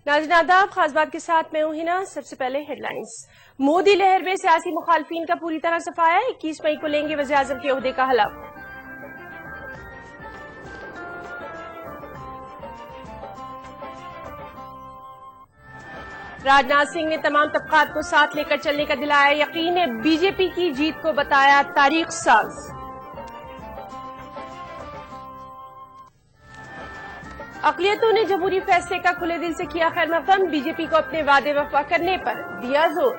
नाज़रीन आदाब, खास बात के साथ मैं हूं हिना। सबसे पहले हेडलाइंस। मोदी लहर में सियासी मुखालफीन का पूरी तरह सफाया। 21 मई को लेंगे वज़ीर आज़म के ओहदे का हलफ। राजनाथ सिंह ने तमाम तबकात को साथ लेकर चलने का दिलाया यकीन। बीजेपी की जीत को बताया तारीख साज। अक़लियतों ने जमहूरी फैसले का खुले दिल से किया खैर मक़दम। बीजेपी को अपने वादे वफा करने पर दिया जोर।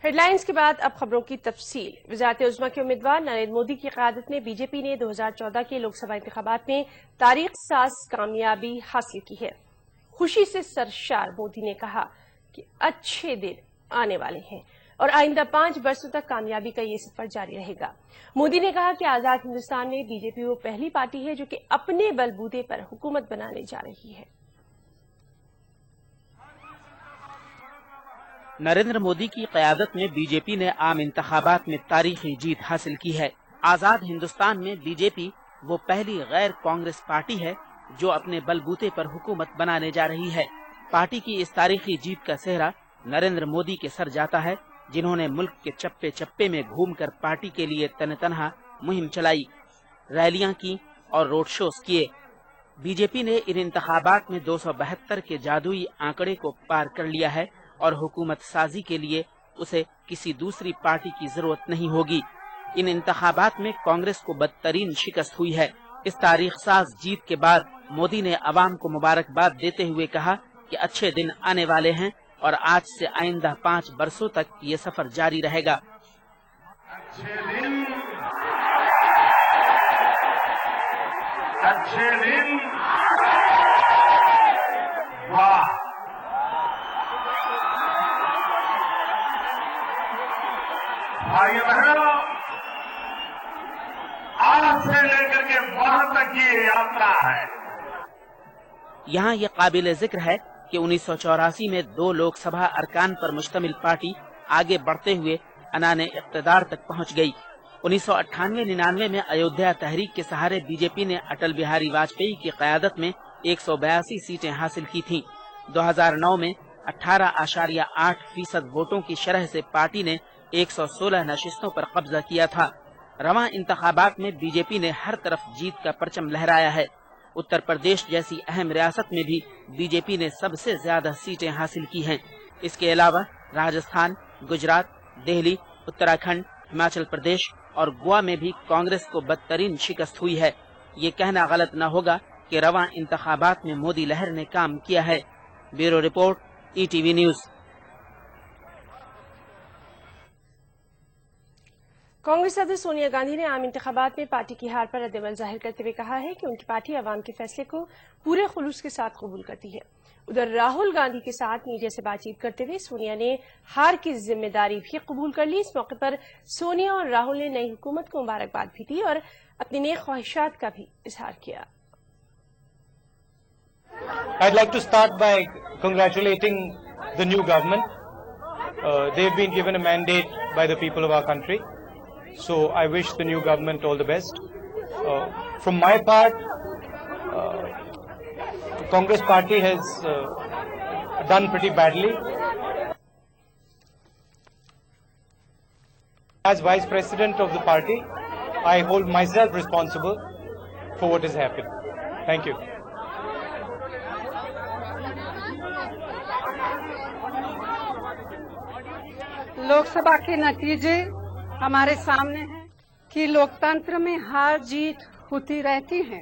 हेडलाइंस के बाद अब खबरों की तफसील। वज़ारत उज़्मा के उम्मीदवार नरेंद्र मोदी की क़यादत में बीजेपी ने 2014 के लोकसभा इंतखाबात में तारीख साज कामयाबी हासिल की है। खुशी से सरशार मोदी ने कहा कि अच्छे दिन आने वाले हैं और आइंदा 5 बरसों तक कामयाबी का ये सफर जारी रहेगा। मोदी ने कहा कि आजाद हिंदुस्तान में बीजेपी वो पहली पार्टी है जो कि अपने बलबूते पर हुकूमत बनाने जा रही है। नरेंद्र मोदी की क़यादत में बीजेपी ने आम इंतखाबात में तारीखी जीत हासिल की है। आजाद हिंदुस्तान में बीजेपी वो पहली गैर कांग्रेस पार्टी है जो अपने बलबूते पर हुकूमत बनाने जा रही है। पार्टी की इस तारीखी जीत का सेहरा नरेंद्र मोदी के सर जाता है, जिन्होंने मुल्क के चप्पे चप्पे में घूमकर पार्टी के लिए तन-तनहा मुहिम चलाई, रैलियां की और रोड शोज किए। बीजेपी ने इन इंतखाबात में 272 के जादुई आंकड़े को पार कर लिया है और हुकूमत साजी के लिए उसे किसी दूसरी पार्टी की जरूरत नहीं होगी। इन इंतखाबात में कांग्रेस को बदतरीन शिकस्त हुई है। इस तारीख साज जीत के बाद मोदी ने अवाम को मुबारकबाद देते हुए कहा कि अच्छे दिन आने वाले हैं और आज से आइंदा 5 बरसों तक ये सफर जारी रहेगा। अच्छे दिन वाह, भाई बहनों, आज से लेकर के वहां तक ये यात्रा है। यहाँ ये काबिल जिक्र है कि 1984 में 2 लोकसभा अरकान पर मुश्तमिल पार्टी आगे बढ़ते हुए अनाने इक़्तिदार तक पहुंच गई। 1998-99 में अयोध्या तहरीक के सहारे बीजेपी ने अटल बिहारी वाजपेयी की क़यादत में 182 सीटें हासिल की थीं। 2009 में 18.8% वोटों की शरह से पार्टी ने 116 नशिस्तों पर कब्जा किया था। रवां इंतखाबात में बीजेपी ने हर तरफ जीत का परचम लहराया है। उत्तर प्रदेश जैसी अहम रियासत में भी बीजेपी ने सबसे ज्यादा सीटें हासिल की हैं। इसके अलावा राजस्थान, गुजरात, दिल्ली, उत्तराखंड, हिमाचल प्रदेश और गोवा में भी कांग्रेस को बदतरीन शिकस्त हुई है। ये कहना गलत न होगा कि रवां इंतखाबात में मोदी लहर ने काम किया है। Bureau report, ETV news. Congress सदस्य सोनिया गांधी ने आम इंतखाबात में पार्टी की हार पर रद्द-ए-अमल जाहिर करते हुए कहा है कि उनकी पार्टी अवाम के फैसले को पूरे खुलूस के साथ कबूल करती है। उधर राहुल गांधी के साथ मीडिया से बातचीत करते हुए सोनिया ने हार की जिम्मेदारी भी कबूल कर ली। इस मौके पर सोनिया और राहुल ने नई हुकूमत को मुबारकबाद भी दी और अपनी नेक ख्वाहिशात का भी इजहार किया। I'd like to start by congratulating the new government. They've been given a mandate by the people of our country. So I wish the new government all the best. From my part, the Congress party has done pretty badly. As Vice President of the party, I hold myself responsible for what has happened. Thank you. Lok Sabha के नतीजे हमारे सामने हैं कि लोकतंत्र में हार जीत होती रहती है।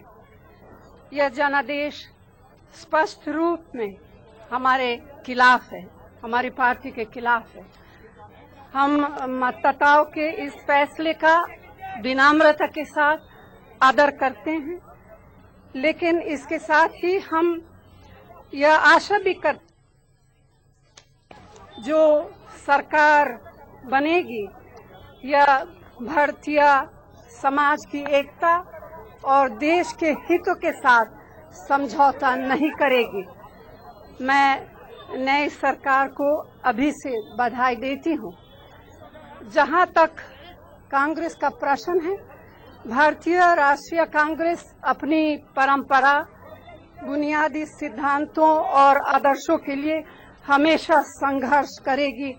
यह जनादेश स्पष्ट रूप में हमारे खिलाफ है, हमारी पार्टी के खिलाफ है। हम मतदाताओं के इस फैसले का विनम्रता के साथ आदर करते हैं, लेकिन इसके साथ ही हम यह आशा भी करते जो सरकार बनेगी यह भारतीय समाज की एकता और देश के हितों के साथ समझौता नहीं करेगी। मैं नई सरकार को अभी से बधाई देती हूँ। जहाँ तक कांग्रेस का प्रश्न है। भारतीय राष्ट्रीय कांग्रेस अपनी परंपरा, बुनियादी सिद्धांतों और आदर्शों के लिए हमेशा संघर्ष करेगी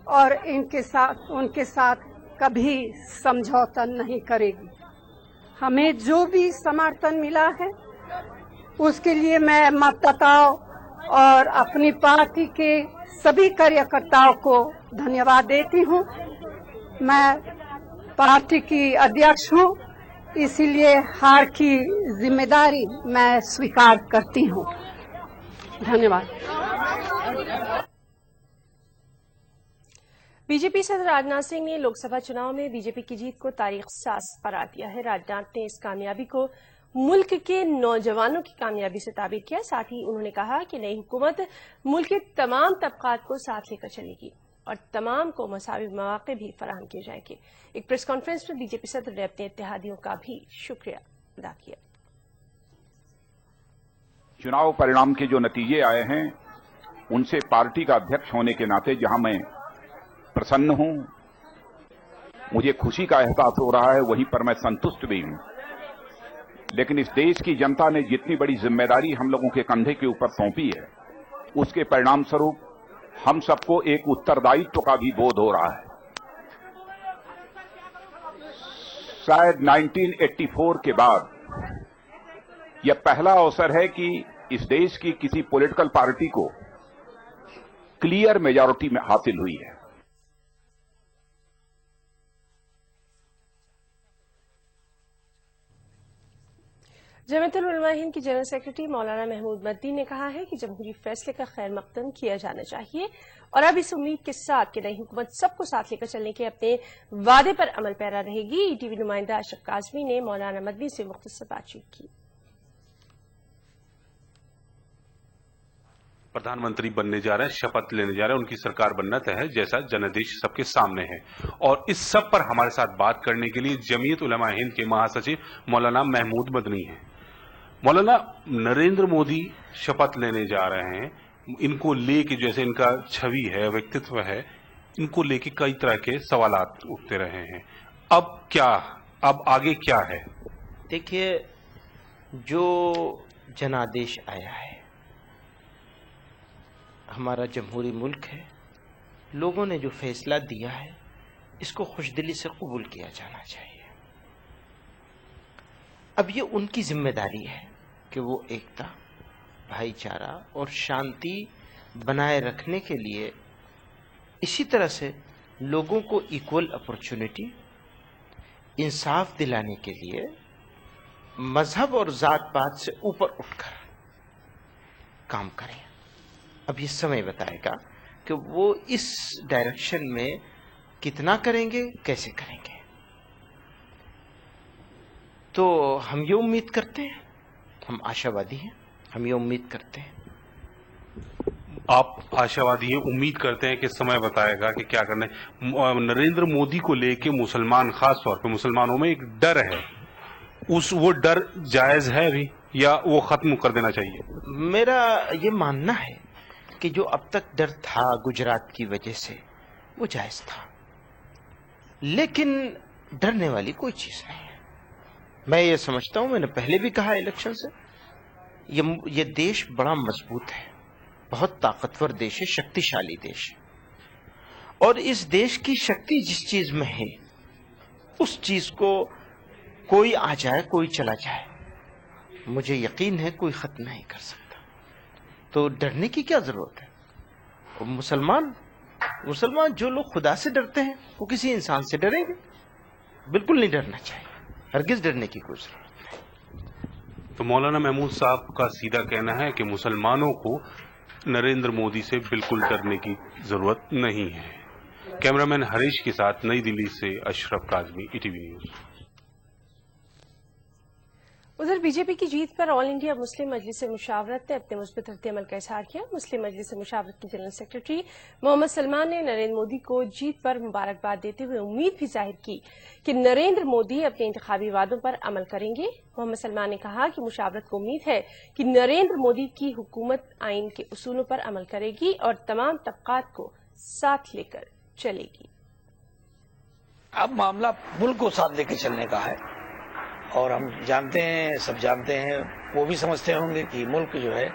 और उनके साथ कभी समझौता नहीं करेगी। हमें जो भी समर्थन मिला है उसके लिए मैं मतदाताओं और अपनी पार्टी के सभी कार्यकर्ताओं को धन्यवाद देती हूँ। मैं पार्टी की अध्यक्ष हूँ, इसीलिए हार की जिम्मेदारी मैं स्वीकार करती हूँ। धन्यवाद। बीजेपी सदर राजनाथ सिंह ने लोकसभा चुनाव में बीजेपी की जीत को तारीख साज करार दिया है। राजनाथ ने इस कामयाबी को मुल्क के नौजवानों की कामयाबी से ताबीर किया। साथ ही उन्होंने कहा कि नई हुकूमत मुल्क के तमाम तबकात को साथ लेकर चलेगी और तमाम को मसावी मौके भी फराहम किए जाएंगे। एक प्रेस कॉन्फ्रेंस में बीजेपी सदर ने अपने इत्तेहादियों का भी शुक्रिया अदा किया। चुनाव परिणाम के जो नतीजे आए हैं उनसे पार्टी का अध्यक्ष होने के नाते जहां मैं प्रसन्न हूं, मुझे खुशी का एहसास हो रहा है, वहीं पर मैं संतुष्ट भी हूं। लेकिन इस देश की जनता ने जितनी बड़ी जिम्मेदारी हम लोगों के कंधे के ऊपर सौंपी है, उसके परिणाम स्वरूप हम सबको एक उत्तरदायित्व का भी बोध हो रहा है। शायद 1984 के बाद यह पहला अवसर है कि इस देश की किसी पॉलिटिकल पार्टी को क्लियर मेजॉरिटी में हासिल हुई है। जमीयतुल उलमा हिंद की जनरल सेक्रेटरी मौलाना महमूद मदनी ने कहा है कि जमहूरी फैसले का खैर मकदम किया जाना चाहिए और अब इस उम्मीद के साथ कि नई हुकूमत सबको साथ लेकर चलने के अपने वादे पर अमल पैरा रहेगी। ईटीवी नुमाइंदा अशरफ काजमी ने मौलाना मदनी से मुख्तसर बातचीत की। प्रधानमंत्री बनने जा रहे हैं, शपथ लेने जा रहे हैं, उनकी सरकार बनना तय है, जैसा जनादेश सबके सामने है। और इस सब पर हमारे साथ बात करने के लिए जमीयत उलमा हिंद के महासचिव मौलाना महमूद मदनी हैं। मौलाना, नरेंद्र मोदी शपथ लेने जा रहे हैं, इनको लेके जैसे इनका छवि है, व्यक्तित्व है, इनको लेके कई तरह के सवालात उठते रहे हैं। अब क्या, अब आगे क्या है? देखिए, जो जनादेश आया है, हमारा जमहूरी मुल्क है, लोगों ने जो फैसला दिया है इसको खुशदिली से कबूल किया जाना चाहिए। अब ये उनकी जिम्मेदारी है कि वो एकता, भाईचारा और शांति बनाए रखने के लिए इसी तरह से लोगों को इक्वल अपॉर्चुनिटी, इंसाफ दिलाने के लिए मजहब और जात पात से ऊपर उठकर काम करें। अब ये समय बताएगा कि वो इस डायरेक्शन में कितना करेंगे, कैसे करेंगे। तो हम ये उम्मीद करते हैं, हम आशावादी हैं, हम ये उम्मीद करते हैं। आप आशावादी हैं, उम्मीद करते हैं कि समय बताएगा कि क्या करना है। नरेंद्र मोदी को लेके मुसलमान, खास तौर पे मुसलमानों में एक डर है, वो डर जायज है अभी या वो खत्म कर देना चाहिए? मेरा ये मानना है कि जो अब तक डर था गुजरात की वजह से, वो जायज था, लेकिन डरने वाली कोई चीज नहीं है। मैं ये समझता हूं, मैंने पहले भी कहा इलेक्शन से, ये देश बड़ा मजबूत है, बहुत ताकतवर देश है, शक्तिशाली देश है, और इस देश की शक्ति जिस चीज में है उस चीज को कोई आ जाए, कोई चला जाए, मुझे यकीन है कोई खत्म नहीं कर सकता। तो डरने की क्या जरूरत है? और मुसलमान जो लोग खुदा से डरते हैं वो किसी इंसान से डरेंगे? बिल्कुल नहीं डरना चाहिए, हरगिज डरने की कोई जरूरत नहीं। तो मौलाना महमूद साहब का सीधा कहना है कि मुसलमानों को नरेंद्र मोदी से बिल्कुल डरने की जरूरत नहीं है। कैमरामैन हरीश के साथ नई दिल्ली से अशरफ काजमी, ईटीवी न्यूज। उधर बीजेपी की जीत पर ऑल इंडिया मुस्लिम मजलिस मुशावरत ने अपने मुस्बत रद्द-ए-अमल का इजहार किया। मुस्लिम मजलिस मुशावरत के जनरल सेक्रेटरी मोहम्मद सलमान ने नरेंद्र मोदी को जीत पर मुबारकबाद देते हुए उम्मीद भी जाहिर की कि नरेंद्र मोदी अपने इंतखाबी वादों पर अमल करेंगे। मोहम्मद सलमान ने कहा कि मुशावरत को उम्मीद है कि नरेंद्र मोदी की हुकूमत आइन के उसूलों पर अमल करेगी और तमाम तबकात को साथ लेकर चलेगी। اب معاملہ ملک کو ساتھ لے کے چلنے کا ہے، اور ہم جانتے ہیں، سب جانتے ہیں، وہ بھی سمجھتے ہوں گے کہ ملک جو ہے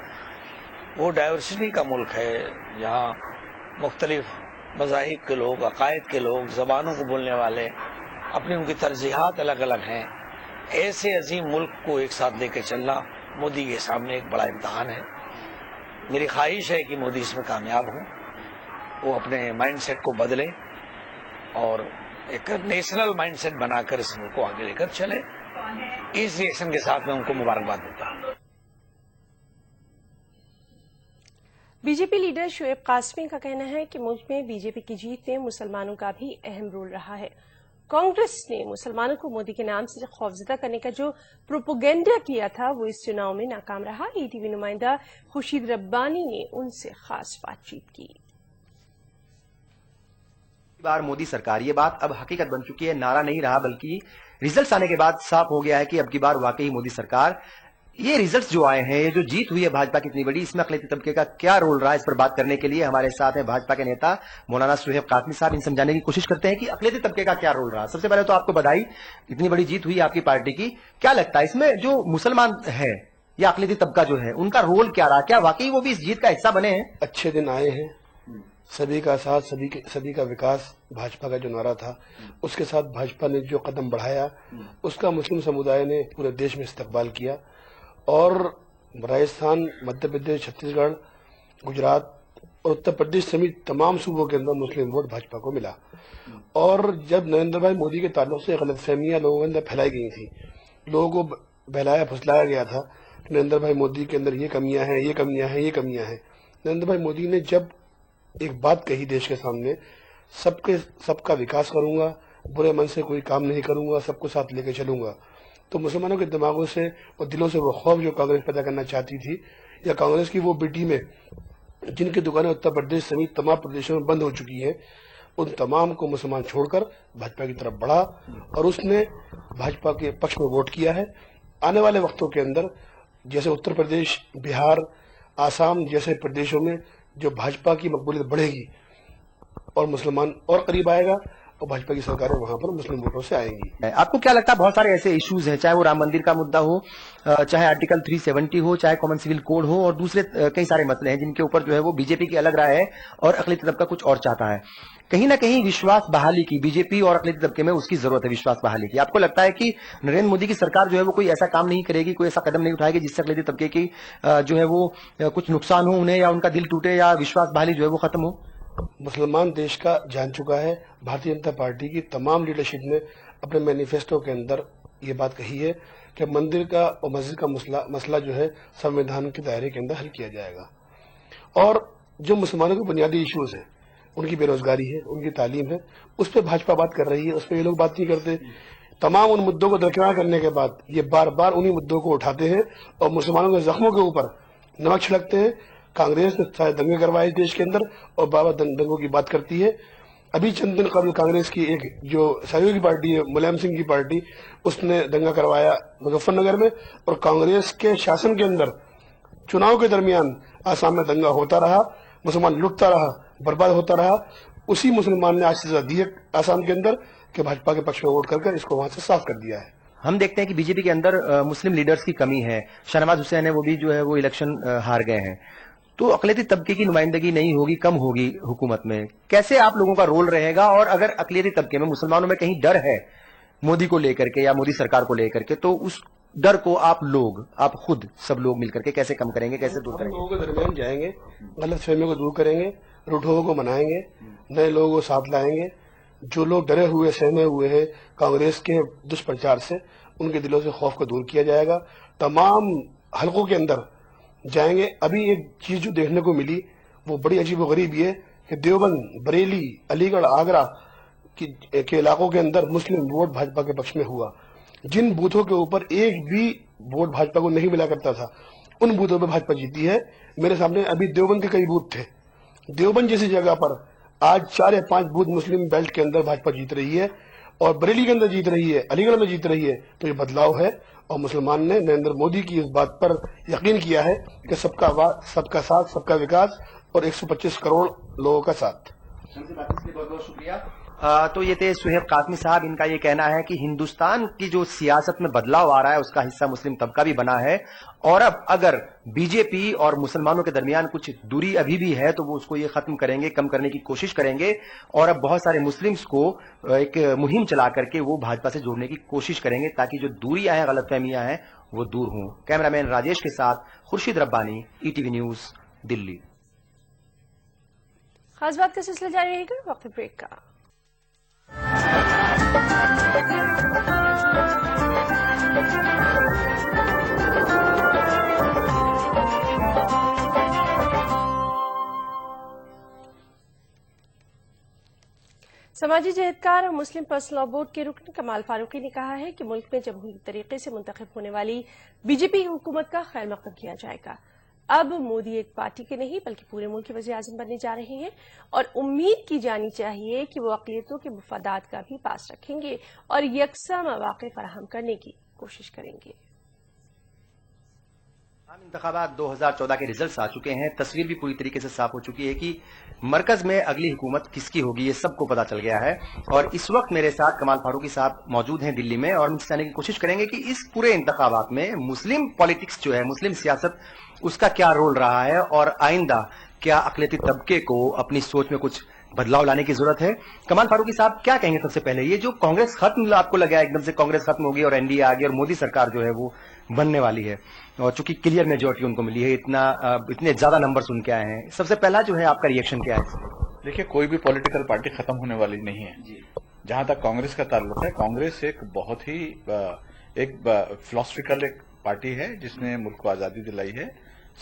وہ ڈائیورسٹی کا ملک ہے، جہاں مختلف مذاہب کے لوگ، عقائد کے لوگ، زبانوں کو بولنے والے، اپنی ان کی ترجیحات الگ الگ ہیں۔ ایسے عظیم ملک کو ایک ساتھ لے کے چلنا مودی کے سامنے ایک بڑا امتحان ہے۔ میری خواہش ہے کہ مودی اس میں کامیاب ہوں، وہ اپنے مائنڈ سیٹ کو بدلیں اور ایک نیشنل مائنڈ سیٹ بنا کر اس ملک کو آگے لے کر چلے۔ اس ریئیکشن کے ساتھ میں ان کو مبارکباد دیتا ہوں۔ B J P leader Shoaib Qasmi کا کہنا ہے کہ ملک میں بی جے پی کی جیت میں مسلمانوں کا بھی اہم رول رہا ہے۔ کانگریس نے مسلمانوں کو مودی کے نام سے خوفزدہ کرنے کا جو پروپیگنڈا کیا تھا وہ اس چناؤ میں ناکام رہا۔ ای ٹی وی نمائندہ خورشید ربانی نے ان سے خاص بات چیت کی۔ بار مودی سرکار، یہ بات اب حقیقت بن چکی ہے، نعرہ نہیں رہا، بلکہ ریزلٹس آنے کے بعد صاف ہو گیا ہے کہ اب کی بار واقعی مودی سرکار۔ یہ ریزلٹس جو آئے ہیں، یہ جو جیت ہوئی ہے بھاجپا کی اتنی بڑی، اس میں اقلیتی طبقے کا کیا رول رہا ہے، اس پر بات کرنے کے لیے ہمارے ساتھ ہیں بھاجپا کے نیتا مولانا شعیب قاسمی صاحب۔ ان سمجھانے کی کوشش کرتے ہیں کہ اقلیتی طبقے کا کیا رول رہا۔ سب سے پہلے تو آپ کو بدائی، اتنی بڑی جیت ہوئی آپ کی پارٹی کی، کیا لگتا ہے اس میں جو مسلمان ہے یا اقلیتی طبقہ جو ہے ان کا رول کیا رہا؟ کیا واقعی وہ بھی اس جیت کا حصہ بنے ہیں؟ اچھے دن آئے ہیں، سبھی کا ساتھ، سبھی کا وکاس، بھاجپا کا جو نعرہ تھا اس کے ساتھ بھاجپا نے جو قدم بڑھایا اس کا مسلم سمودائے نے پورے دیش میں استقبال کیا، اور راجستھان، مدھیہ پردیش، چھتیس گڑھ، گجرات اور اتر پردیش سمیت تمام صوبوں کے اندر مسلم ووٹ بھاجپا کو ملا۔ اور جب نریندر بھائی مودی کے تعلق سے غلط فہمیاں لوگوں کے اندر پھیلائی گئی تھی، لوگوں کو بہلایا پھسلایا گیا تھا کہ نریندر بھائی مودی کے اندر یہ کمیاں ہیں، یہ کمیاں ہیں، یہ کمیاں ہیں، نریندر بھائی مودی نے جب ایک بات کہی دیش کے سامنے، سب کا وکاس کروں گا، برے من سے کوئی کام نہیں کروں گا، سب کو ساتھ لے کے چلوں گا، تو مسلمانوں کے دماغوں سے اور دلوں سے وہ خوف جو کانگریس پیدا کرنا چاہتی تھی، یا کانگریس کی وہ بیٹی میں جن کی دکانیں اتر پردیش سمیت تمام پردیشوں میں بند ہو چکی ہیں، ان تمام کو مسلمان چھوڑ کر بھاجپا کی طرف بڑھا اور اس نے بھاجپا کے پکش میں ووٹ کیا ہے۔ آنے والے وقتوں کے اندر جیسے اتر پردیش، بہار، آسام جیسے پردیشوں میں جو بھاجپا کی مقبولیت بڑھے گی اور مسلمان اور قریب آئے گا، اور بھاجپا کی سرکاریں وہاں پر مسلم ووٹوں سے آئیں گی۔ آپ کو کیا لگتا ہے بہت سارے ایسے ایشوز ہیں، چاہے وہ رام مندر کا مدعا ہو، چاہے آرٹیکل 370 ہو، چاہے کامن سول کوڈ ہو، اور دوسرے کئی سارے مسئلے ہیں جن کے اوپر جو ہے وہ بی جے پی کی الگ رائے ہے اور اقلیتی طبقہ کچھ اور چاہتا ہے۔ کہیں نہ کہیں وشواس بحالی کی بی جے پی اور اقلیتی طبقے میں اس کی ضرورت ہے، وشواس بحالی کی۔ آپ کو لگتا ہے کہ نریندر مودی کی سرکار جو ہے وہ کوئی ایسا کام نہیں کرے گی، کوئی ایسا قدم نہیں اٹھائے گی جس سے اقلیتی طبقے کی جو ہے وہ کچھ نقصان ہو انہیں، یا ان کا دل ٹوٹے، یا وشواس بحالی جو ہے وہ ختم ہو؟ مسلمان دیش کا جان چکا ہے، بھارتیہ جنتا پارٹی کی تمام لیڈرشپ نے اپنے مینیفیسٹو کے اندر یہ بات کہی ہے کہ مندر کا اور مسجد کا مسئلہ جو ہے سنویدھان کے دائرے کے اندر حل کیا جائے گا، اور جو مسلمانوں کے بنیادی ایشوز ہیں، ان کی بے روزگاری ہے، ان کی تعلیم ہے، اس پہ بھاجپا بات کر رہی ہے، اس پہ یہ لوگ بات نہیں کرتے۔ تمام ان مدعوں کو درکنار کرنے کے بعد یہ بار بار انہی مدعوں کو اٹھاتے ہیں اور مسلمانوں کے زخموں کے اوپر نمک چھڑکتے ہیں۔ کانگریس نے سارے دنگے کروائے اس دیش کے اندر اور بابا دنگوں کی بات کرتی ہے۔ ابھی چند دن قبل کانگریس کی ایک جو سہیوگی پارٹی ہے، ملائم سنگھ کی پارٹی، اس نے دنگا کروایا مظفر نگر میں، اور کانگریس کے شاسن کے اندر چناؤ کے درمیان آسام میں دنگا ہوتا رہا، مسلمان لٹتا رہا، برباد ہوتا رہا۔ اسی مسلمان نے آج سزا دی ہے آسام کے اندر کہ بھاجپا کے پکش میں ووٹ کر اس کو وہاں سے صاف کر دیا ہے۔ ہم دیکھتے ہیں کہ بی جے پی کے اندر مسلم لیڈرز کی کمی ہے، شاہنواز حسین ہے وہ بھی جو ہے وہ الیکشن ہار گئے ہیں، تو اقلیتی طبقے کی نمائندگی نہیں ہوگی، کم ہوگی حکومت میں۔ کیسے آپ لوگوں کا رول رہے گا؟ اور اگر اقلیتی طبقے میں مسلمانوں میں کہیں ڈر ہے مودی کو لے کر کے یا مودی سرکار کو لے کر کے، تو اس ڈر کو آپ خود سب لوگ مل کر کے کیسے کم کریں گے، کیسے دور کریں گے؟ لوگوں کے درمیان جائیں گے، غلط فہمیوں کو دور کریں گے، روٹھوں کو منائیں گے، نئے لوگوں کو ساتھ لائیں گے۔ جو لوگ ڈرے ہوئے سہمے ہوئے ہیں کانگریس کے دشپرچار سے، ان کے دلوں سے خوف کو دور کیا جائے گا۔ تمام حلقوں کے اندر جائیں گے۔ ابھی ایک چیز جو دیکھنے کو ملی وہ بڑی عجیب و غریب یہ کہ دیوبند، بریلی، علی گڑھ، آگرہ کے علاقوں کے اندر مسلم ووٹ بھاجپا کے پکش میں ہوا۔ جن بوتھوں کے اوپر ایک بھی ووٹ بھاجپا کو نہیں ملا کرتا تھا، ان بوتھوں پہ بھاجپا جیتی ہے۔ میرے سامنے ابھی دیوبند کے کئی بوتھ تھے، دیوبند جیسی جگہ پر آج 4 یا 5 بوتھ مسلم بیلٹ کے اندر بھاجپا جیت رہی ہے، اور بریلی کے اندر جیت رہی ہے، علی گڑھ میں جیت رہی ہے۔ تو یہ بدلاؤ ہے، اور مسلمان نے نریندر مودی کی اس بات پر یقین کیا ہے کہ سب کا ساتھ، سب کا وکاس اور 125 کروڑ لوگوں کا ساتھ۔ بہت بہت شکریہ۔ تو یہ تھے سہیب قاسمی صاحب. ان کا یہ کہنا ہے کہ ہندوستان کی جو سیاست میں بدلاؤ آ رہا ہے اس کا حصہ مسلم طبقہ بھی بنا ہے, اور اب اگر بی جے پی اور مسلمانوں کے درمیان کچھ دوری ابھی بھی ہے تو وہ اس کو یہ ختم کریں گے, کم کرنے کی کوشش کریں گے, اور اب بہت سارے مسلمز کو ایک مہم چلا کر کے وہ بھاجپا سے جوڑنے کی کوشش کریں گے تاکہ جو دوریاں ہیں, غلط فہمیاں ہیں, وہ دور ہوں. کیمرہ مین راجیش کے ساتھ خورشید ربانی, ای ٹی وی نیوز, دلی. خاص بات کا سلسلہ جاری رہے گا وقت بریک کا. سماجی جہدکار اور مسلم پرسنل لا بورڈ کے رکن کمال فاروقی نے کہا ہے کہ ملک میں جمہوری طریقے سے منتخب ہونے والی بی جے پی حکومت کا خیر مقدم کیا جائے گا. اب مودی ایک پارٹی کے نہیں بلکہ پورے ملک کے وزیر اعظم بننے جا رہے ہیں, اور امید کی جانی چاہیے کہ وہ اقلیتوں کے مفادات کا بھی پاس رکھیں گے اور یکساں مواقع فراہم کرنے کی کوشش کریں گے. عام انتخابات 2014 کے ریزلٹس آ چکے ہیں. تصویر بھی پوری طریقے سے صاف ہو چکی ہے کہ مرکز میں اگلی حکومت کس کی ہوگی یہ سب کو پتا چل گیا ہے. اور اس وقت میرے ساتھ کمال فاروقی صاحب موجود ہیں دلی میں, اور ہم جاننے کی کوشش کریں گے کہ اس پورے انتخابات میں مسلم پالیٹکس جو ہے, مسلم سیاست, اس کا کیا رول رہا ہے, اور آئندہ کیا اقلیتی طبقے کو اپنی سوچ میں کچھ بدلاؤ لانے کی ضرورت ہے. کمال فاروقی صاحب کیا کہیں گے سب سے پہلے, یہ جو کانگریس ختم آپ کو لگا ایک دم سے کانگریس ختم ہوگی اور این ڈی اے آ گئی اور مودی سرکار جو ہے وہ بننے والی ہے, اور چونکہ کلیئر میجورٹی ان کو ملی ہے, اتنے زیادہ نمبرز ان کے آئے ہیں, سب سے پہلا جو ہے آپ کا ریئیکشن کیا ہے؟ دیکھیے, کوئی بھی پولیٹیکل پارٹی ختم ہونے والی نہیں ہے. جہاں تک کانگریس کا تعلق ہے, کانگریس ایک بہت ہی ایک فلاسفیکل ایک پارٹی ہے جس نے ملک کو آزادی دلائی ہے,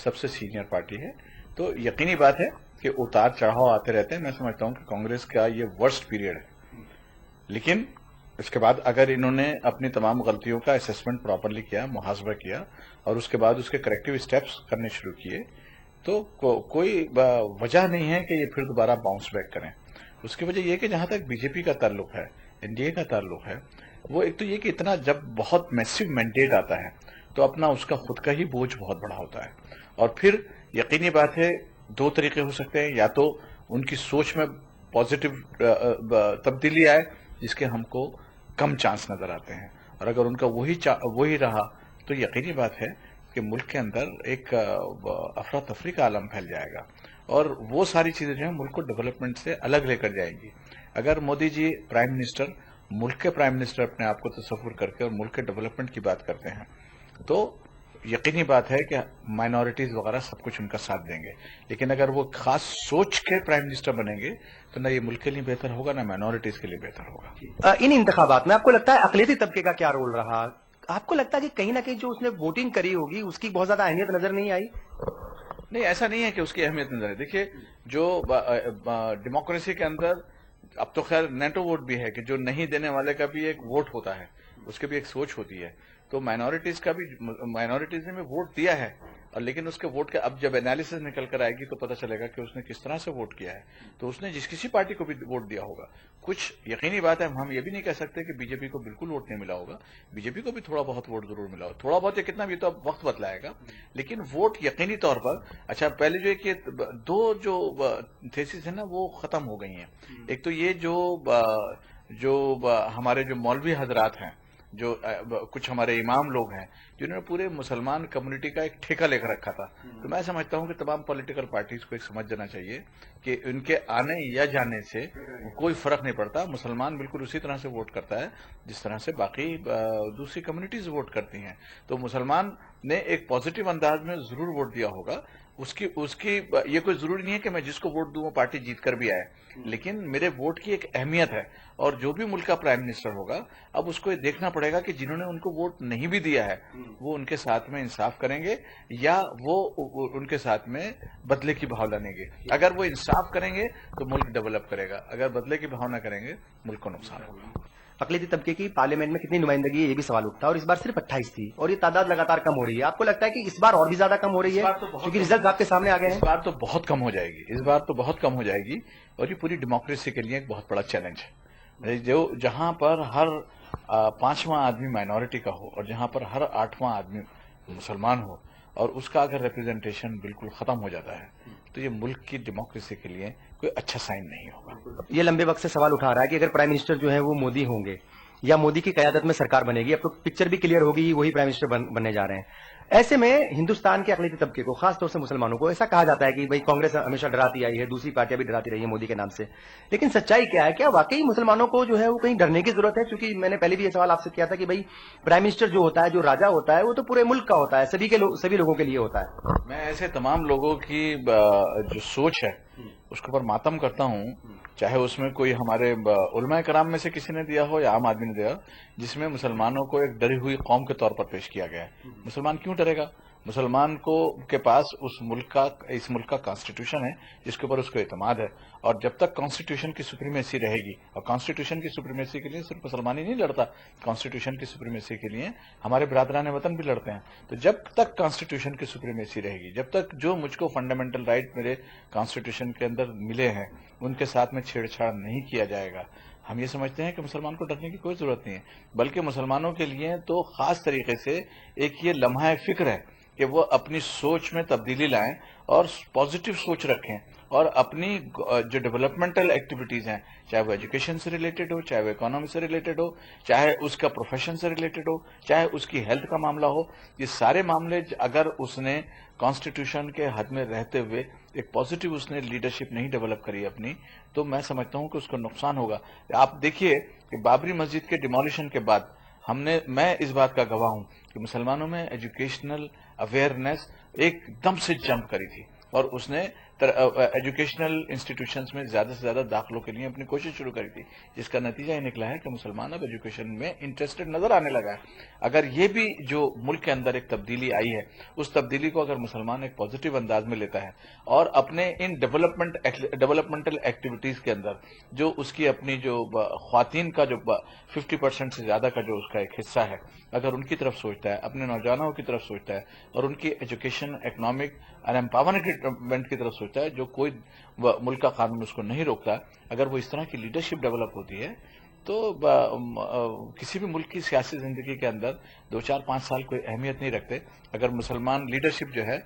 سب سے سینئر پارٹی ہے. تو یقینی بات ہے کہ اتار چڑھاؤ آتے رہتے ہیں. میں سمجھتا ہوں کہ کانگریس کا یہ ورسٹ پیریڈ ہے, لیکن اس کے بعد اگر انہوں نے اپنی تمام غلطیوں کا اسیسمنٹ پراپرلی کیا, محاسبہ کیا, اور اس کے بعد اس کے کریکٹیو اسٹیپس کرنے شروع کیے, تو کوئی وجہ نہیں ہے کہ یہ پھر دوبارہ باؤنس بیک کریں. اس کی وجہ یہ کہ جہاں تک بی جے پی کا تعلق ہے, این ڈی اے کا تعلق ہے, وہ ایک تو یہ کہ اتنا جب بہت میسو مینڈیٹ آتا ہے تو اپنا اس کا خود کا ہی بوجھ بہت بڑا ہوتا ہے. اور پھر یقینی بات ہے دو طریقے ہو سکتے ہیں, یا تو ان کی سوچ میں پازیٹیو تبدیلی آئے جس کے ہم کو کم چانس نظر آتے ہیں, اور اگر ان کا وہی رہا تو یقینی بات ہے کہ ملک کے اندر ایک افراتفری کا عالم پھیل جائے گا, اور وہ ساری چیزیں جو ہیں ملک کو ڈیولپمنٹ سے الگ لے کر جائیں گی. اگر مودی جی پرائم منسٹر, ملک کے پرائم منسٹر اپنے آپ کو تصور کر کے اور ملک کے ڈیولپمنٹ کی بات کرتے ہیں تو یقینی بات ہے کہ مائنورٹیز وغیرہ سب کچھ ان کا ساتھ دیں گے. لیکن اگر وہ خاص سوچ کے پرائم منسٹر بنیں گے تو نہ یہ ملک کے لیے بہتر ہوگا, نہ مائنورٹیز کے لیے بہتر ہوگا. ان انتخابات میں آپ کو لگتا ہے اقلیتی طبقے کا کیا رول رہا؟ آپ کو لگتا ہے کہ کہیں نہ کہیں جو اس نے ووٹنگ کری ہوگی اس کی بہت زیادہ اہمیت نظر نہیں آئی؟ نہیں, ایسا نہیں ہے کہ اس کی اہمیت نظر ہے. دیکھیے, جو ڈیموکریسی کے اندر اب تو خیر نیٹو ووٹ بھی ہے کہ جو نہیں دینے والے کا بھی ایک ووٹ ہوتا ہے, اس کی بھی ایک سوچ ہوتی ہے. تو مائنورٹیز کا بھی, مائنورٹیز نے بھی ووٹ دیا ہے, اور لیکن اس کے ووٹ کے اب جب انالیسس نکل کر آئے گی تو پتہ چلے گا کہ اس نے کس طرح سے ووٹ کیا ہے. تو اس نے جس کسی پارٹی کو بھی ووٹ دیا ہوگا. کچھ یقینی بات ہے, ہم یہ بھی نہیں کہہ سکتے کہ بی جے پی کو بالکل ووٹ نہیں ملا ہوگا, بی جے پی کو بھی تھوڑا بہت ووٹ ضرور ملا ہوگا. تھوڑا بہت یا کتنا بھی تو اب وقت بتلائے گا, لیکن ووٹ یقینی طور پر. اچھا, پہلے جو ہے کہ دو جو تھیسز ہیں نا وہ ختم ہو گئی ہیں. ایک تو یہ جو ہمارے جو مولوی حضرات ہیں, جو کچھ ہمارے امام لوگ ہیں جنہوں نے پورے مسلمان کمیونٹی کا ایک ٹھیکہ لے کر رکھا تھا. تو میں سمجھتا ہوں کہ تمام پولیٹیکل پارٹیز کو ایک سمجھ جانا چاہیے کہ ان کے آنے یا جانے سے کوئی فرق نہیں پڑتا. مسلمان بالکل اسی طرح سے ووٹ کرتا ہے جس طرح سے باقی دوسری کمیونٹیز ووٹ کرتی ہیں. تو مسلمان نے ایک پازیٹیو انداز میں ضرور ووٹ دیا ہوگا. اس کی یہ کوئی ضروری نہیں ہے کہ میں جس کو ووٹ دوں وہ پارٹی جیت کر بھی آئے, لیکن میرے ووٹ کی ایک اہمیت ہے. اور جو بھی ملک کا پرائم منسٹر ہوگا اب اس کو یہ دیکھنا پڑے گا کہ جنہوں نے ان کو ووٹ نہیں بھی دیا ہے وہ ان کے ساتھ میں انصاف کریں گے یا وہ ان کے ساتھ میں بدلے کی بھاؤ لانے گے. اگر وہ انصاف کریں گے تو ملک ڈیولپ کرے گا, اگر بدلے کی بھاؤ نہ کریں گے ملک کو نقصان ہوگا. اقلیتی طبقے کی پارلیمنٹ میں کتنی نمائندگی ہے یہ بھی سوال اٹھتا ہے, اور اس بار صرف 28 تھی اور یہ تعداد لگاتار کم ہو رہی ہے. آپ کو لگتا ہے کہ اس بار اور بھی زیادہ کم ہو رہی ہے کیونکہ ریزلٹ آپ کے سامنے آ گئے ہیں؟ اس بار تو بہت کم ہو جائے گی, اس بار تو بہت کم ہو جائے گی, اور یہ پوری ڈیموکریسی کے لیے ایک بہت بڑا چیلنج ہے. جہاں پر ہر 5واں آدمی مائنورٹی کا ہو اور جہاں پر ہر 8واں آدمی مسلمان ہو, اور اس کا اگر ریپرزنٹیشن بالکل ختم ہو جاتا ہے تو یہ ملک کی ڈیموکریسی کے لیے कोई अच्छा साइन नहीं होगा। ये लंबे वक्त से सवाल उठा रहा है कि अगर प्राइम मिनिस्टर जो है वो मोदी होंगे या मोदी की क़यादत में सरकार बनेगी, अब तो पिक्चर भी क्लियर होगी, वही प्राइम मिनिस्टर बनने जा रहे हैं। ऐसे में हिंदुस्तान के अक़लियती तबके को, खासतौर से मुसलमानों को, ऐसा कहा जाता है कि भाई कांग्रेस हमेशा डराती आई है, दूसरी पार्टियां भी डराती रही है मोदी के नाम से, लेकिन सच्चाई क्या है? क्या वाकई मुसलमानों को जो है वो कहीं डरने की जरूरत है? क्योंकि मैंने पहले भी ये सवाल आपसे किया था कि भाई प्राइम मिनिस्टर जो होता है, जो राजा होता है, वो तो पूरे मुल्क का होता है, सभी लोगों के लिए होता है। मैं ऐसे तमाम लोगों की जो सोच है उसके ऊपर मातम करता हूँ, चाहे उसमें कोई हमारे उलमाए कराम में से किसी ने दिया हो या आम आदमी ने दिया, जिसमें मुसलमानों को एक डरी हुई कौम के तौर पर पेश किया गया है। मुसलमान क्यों डरेगा? मुसलमान के पास इस मुल्क का कॉन्स्टिट्यूशन है जिसके ऊपर उसको एतमाद है, और जब तक कॉन्स्टिट्यूशन की सुप्रीमेसी रहेगी, और कॉन्स्टिट्यूशन की सुप्रीमेसी के लिए सिर्फ मुसलमान ही नहीं लड़ता, कॉन्स्टिट्यूशन की सुप्रीमेसी के लिए हमारे बरादरान वतन भी लड़ते हैं। तो जब तक कॉन्स्टिट्यूशन की सुप्रीमेसी रहेगी, जब तक जो मुझको फंडामेंटल राइट मेरे कॉन्स्टिट्यूशन के अंदर मिले हैं उनके साथ में छेड़छाड़ नहीं किया जाएगा, हम ये समझते हैं कि मुसलमान को डरने की कोई जरूरत नहीं है। बल्कि मुसलमानों के लिए तो खास तरीके से एक ये लम्हा फिक्र है कि वो अपनी सोच में तब्दीली लाएं और पॉजिटिव सोच रखें, और अपनी जो डेवलपमेंटल एक्टिविटीज हैं, चाहे वो एजुकेशन से रिलेटेड हो, चाहे वो इकोनॉमी से रिलेटेड हो, चाहे उसका प्रोफेशन से रिलेटेड हो, चाहे उसकी हेल्थ का मामला हो, ये सारे मामले अगर उसने कॉन्स्टिट्यूशन के हद में रहते हुए एक पॉजिटिव उसने लीडरशिप नहीं डेवलप करी अपनी, तो मैं समझता हूं कि उसको नुकसान होगा। आप देखिए कि बाबरी मस्जिद के डिमोलिशन के बाद मैं इस बात का गवाह हूं कि मुसलमानों में एजुकेशनल अवेयरनेस एकदम से जंप करी थी, और उसने एजुकेशनल इंस्टीट्यूशंस में ज्यादा से ज्यादा दाखिलों के लिए अपनी कोशिश शुरू करी थी, जिसका नतीजा ये निकला है कि मुसलमान अब एजुकेशन में इंटरेस्टेड नजर आने लगा है। अगर ये भी जो मुल्क के अंदर एक तब्दीली आई है, उस तब्दीली को अगर मुसलमान एक पॉजिटिव अंदाज में लेता है और अपने इन डेवलपमेंटल एक्टिविटीज के अंदर जो उसकी अपनी जो ख्वातीन का जो 50% से ज्यादा का जो उसका एक हिस्सा है, अगर उनकी तरफ सोचता है, अपने नौजवानों की तरफ सोचता है, और उनकी एजुकेशन, इकोनॉमिक और एम्पावरमेंट की तरफ सोचता है, जो कोई मुल्क का कानून उसको नहीं रोकता, अगर वो इस तरह की लीडरशिप डेवलप होती है, तो किसी भी मुल्क की सियासी जिंदगी के अंदर 2, 4, 5 साल कोई अहमियत नहीं रखते। अगर मुसलमान लीडरशिप जो है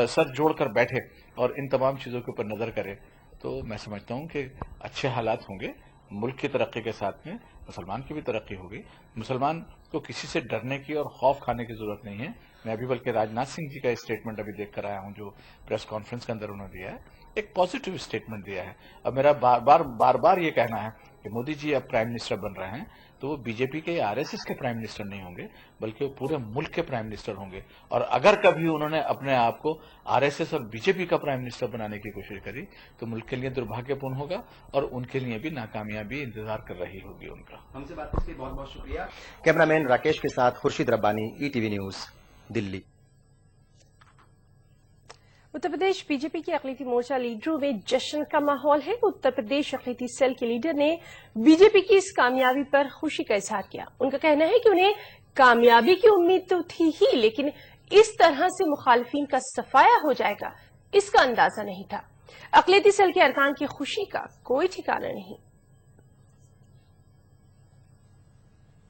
सर जोड़कर बैठे और इन तमाम चीजों के ऊपर नजर करे, तो मैं समझता हूं कि अच्छे हालात होंगे। मुल्क की तरक्की के साथ में मुसलमान की भी तरक्की होगी। मुसलमान को किसी से डरने की और खौफ खाने की जरूरत नहीं है। मैं अभी बल्कि राजनाथ सिंह जी का स्टेटमेंट अभी देख कर आया हूं, जो प्रेस कॉन्फ्रेंस के अंदर उन्होंने दिया है, एक पॉजिटिव स्टेटमेंट दिया है। अब मेरा बार बार ये कहना है कि मोदी जी अब प्राइम मिनिस्टर बन रहे हैं, तो वो बीजेपी के या आरएसएस के प्राइम मिनिस्टर नहीं होंगे, बल्कि वो पूरे मुल्क के प्राइम मिनिस्टर होंगे। और अगर कभी उन्होंने अपने आप को आरएसएस और बीजेपी का प्राइम मिनिस्टर बनाने की कोशिश करी, तो मुल्क के लिए दुर्भाग्यपूर्ण होगा और उनके लिए भी नाकामयाबी इंतजार कर रही होगी उनका। हमसे बात करने के लिए बहुत बहुत शुक्रिया। कैमरामैन राकेश के साथ Khurshid Rabbani, ETV news, Delhi. Uttar Pradesh BJP के अक़लियती मोर्चा लीडरों में जश्न का माहौल है। उत्तर प्रदेश अक़लियती सेल के लीडर ने बीजेपी की इस कामयाबी पर खुशी का इजहार किया। उनका कहना है कि उन्हें कामयाबी की उम्मीद तो थी ही, लेकिन इस तरह से मुखालिफिन का सफाया हो जाएगा, इसका अंदाजा नहीं था। अक़लियती सेल के अरकान की खुशी का कोई ठिकाना नहीं।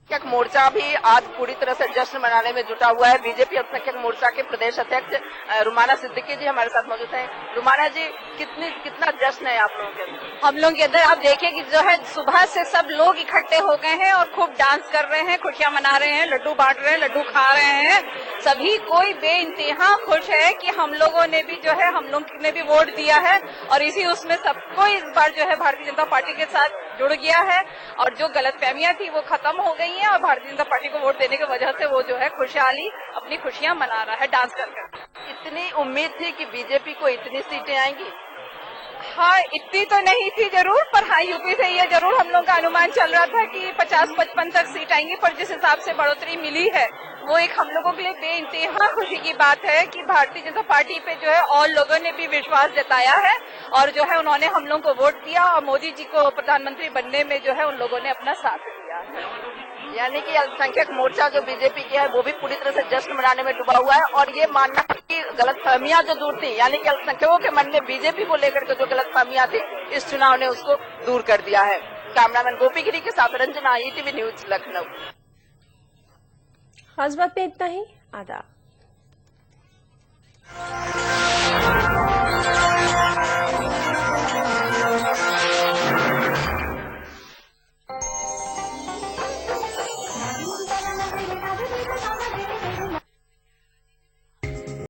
अल्पसंख्यक मोर्चा भी आज पूरी तरह से जश्न मनाने में जुटा हुआ है। बीजेपी अल्पसंख्यक मोर्चा के प्रदेश अध्यक्ष रुमाना सिद्दीकी जी हमारे साथ मौजूद हैं। रुमाना जी, कितना जश्न है आप लोगों के अंदर? हम लोग के अंदर आप देखिए कि जो है सुबह से सब लोग इकट्ठे हो गए हैं और खूब डांस कर रहे हैं, खुशियां मना रहे हैं, लड्डू बांट रहे हैं, लड्डू खा रहे हैं। सभी कोई बेइंतहा खुश है कि हम लोगों ने भी जो है, हम लोग ने भी वोट दिया है और इसी उसमें सबको इस बार जो है भारतीय जनता पार्टी के साथ जुड़ गया है और जो गलतफहमियां थी वो खत्म हो गई हैं और भारतीय जनता पार्टी को वोट देने की वजह से वो जो है खुशहाली अपनी खुशियां मना रहा है डांस कर कर। इतनी उम्मीद थी कि बीजेपी को इतनी सीटें आएंगी? हाँ, इतनी तो नहीं थी जरूर, पर हाँ यूपी से ये जरूर हम लोग का अनुमान चल रहा था कि 50-55 तक सीट आएंगी, पर जिस हिसाब से बढ़ोतरी मिली है वो एक हम लोगों के लिए बेइंतहा खुशी की बात है कि भारतीय जनता पार्टी पे जो है और लोगों ने भी विश्वास जताया है और जो है उन्होंने हम लोगों को वोट दिया और मोदी जी को प्रधानमंत्री बनने में जो है उन लोगों ने अपना साथ दिया है। यानी कि अल्पसंख्यक मोर्चा जो बीजेपी की है वो भी पूरी तरह से जश्न मनाने में डूबा हुआ है और ये मानना है कि गलतफहमियां जो दूर थी, यानी कि अल्पसंख्यकों के मन में बीजेपी को लेकर के जो गलतफहमियां थी, इस चुनाव ने उसको दूर कर दिया है। कैमरामैन गोपीगिरी के साथ रंजना, ईटीवी न्यूज, लखनऊ। खास बात में इतना ही। आदाब।